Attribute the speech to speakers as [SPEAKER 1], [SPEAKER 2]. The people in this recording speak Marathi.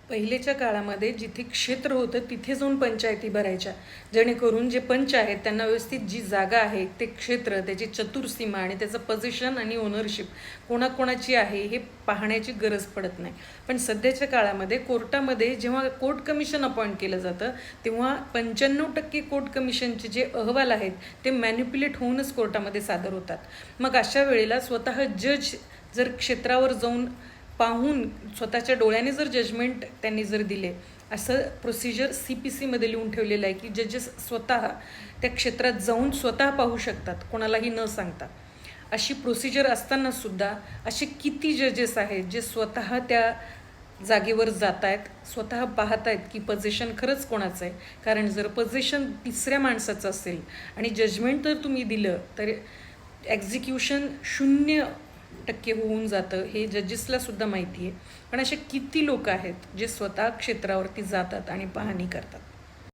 [SPEAKER 1] पहिलेच्या काळामध्ये जिथे क्षेत्र होतं तिथे जाऊन पंचायती भरायच्या, जेणेकरून जे पंच आहेत त्यांना व्यवस्थित जी जागा आहे ते क्षेत्र, त्याची चतुर्सीमा आणि त्याचं पोझिशन आणि ओनरशिप कोणाकोणाची आहे हे पाहण्याची गरज पडत नाही. पण सध्याच्या काळामध्ये कोर्टामध्ये जेव्हा कोर्ट कमिशन अपॉइंट केलं जातं तेव्हा 95% कोर्ट कमिशनचे जे अहवाल आहेत ते मॅन्युप्युलेट होऊनच कोर्टामध्ये सादर होतात. मग अशा वेळेला स्वतः जज जर क्षेत्रावर जाऊन पाहून स्वतःच्या डोळ्याने जर जजमेंट त्यांनी जर दिले, असं प्रोसिजर CPCमध्ये लिहून ठेवलेलं आहे की जजेस स्वतः त्या क्षेत्रात जाऊन स्वतः पाहू शकतात, कोणालाही न सांगता. अशी प्रोसिजर असतानासुद्धा असे किती जजेस आहेत जे स्वतः त्या जागेवर जात आहेत, स्वतः पाहत आहेत की पोझिशन खरंच कोणाचं आहे. कारण जर पोझिशन तिसऱ्या माणसाचं असेल आणि जजमेंट जर तुम्ही दिलं तर एक्झिक्युशन 0% होऊन जातं, हे जजेसला सुद्धा माहिती आहे. पण असे किती लोक आहेत जे स्वतः क्षेत्रावरती जातात आणि पाहणी करतात.